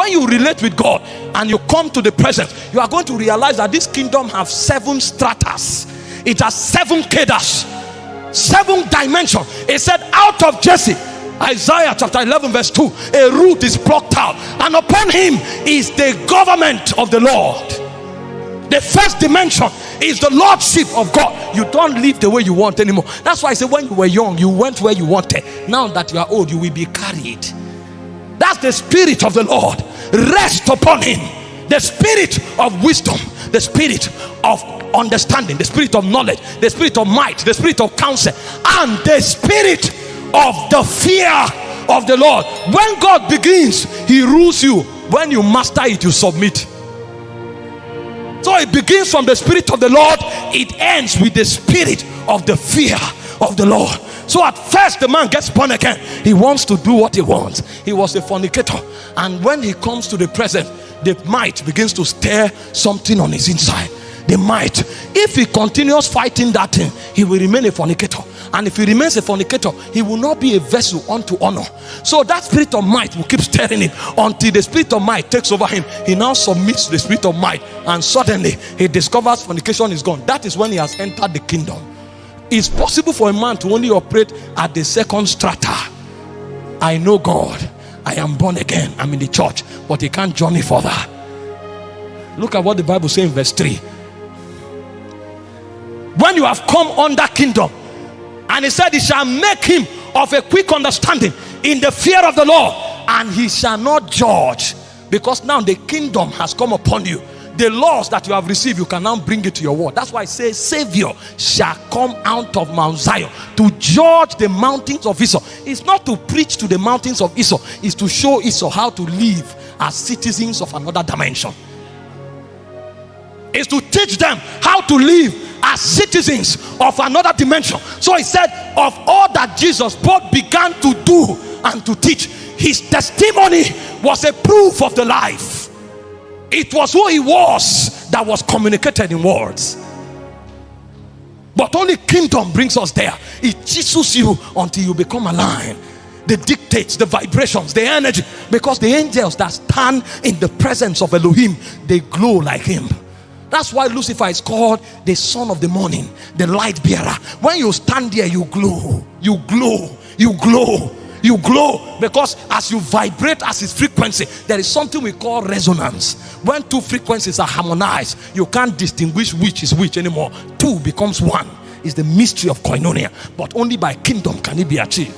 when you relate with God and you come to the presence, you are going to realize that this kingdom has 7 stratas. It has 7 cadres, 7 dimensions. It said, out of Jesse, Isaiah chapter 11 verse 2, a root is plucked out, and upon him is the government of the Lord. The first dimension is the lordship of God. You don't live the way you want anymore. That's why I say, when you were young, you went where you wanted. Now that you are old, you will be carried. That's the spirit of the Lord. Rest upon him. The spirit of wisdom, the spirit of understanding, the spirit of knowledge, the spirit of might, the spirit of counsel, and the spirit of the fear of the Lord. When God begins, he rules you. When you master it, you submit. So it begins from the spirit of the Lord, it ends with the spirit of the fear of the Lord. So at first the man gets born again. He wants to do what he wants. He was a fornicator, and when he comes to the presence, the might begins to stir something on his inside. The might, if he continues fighting that thing, he will remain a fornicator. And if he remains a fornicator, he will not be a vessel unto honor. So that spirit of might will keep stirring him until the spirit of might takes over him. He now submits to the spirit of might, and suddenly he discovers fornication is gone. That is when he has entered the kingdom. It's possible for a man to only operate at the second strata. I know God, I am born again, I'm in the church, but he can't journey further. Look at what the Bible says in verse 3. When you have come under kingdom, and he said, he shall make him of a quick understanding in the fear of the Lord, and he shall not judge, because now the kingdom has come upon you. The laws that you have received, you can now bring it to your word. That's why I say, Savior shall come out of Mount Zion to judge the mountains of Esau. It's not to preach to the mountains of Esau, it's to show Esau how to live as citizens of another dimension. It's to teach them how to live as citizens of another dimension. So he said, of all that Jesus both began to do and to teach, his testimony was a proof of the life. It was who he was that was communicated in words. But only kingdom brings us there. It chisels you until you become aligned. The dictates, the vibrations, the energy. Because the angels that stand in the presence of Elohim, they glow like him. That's why Lucifer is called the son of the morning, the light bearer. When you stand there, you glow, you glow, you glow, you glow. Because as you vibrate as his frequency, there is something we call resonance. When two frequencies are harmonized, you can't distinguish which is which anymore. Two becomes one. It's the mystery of koinonia, but only by kingdom can it be achieved.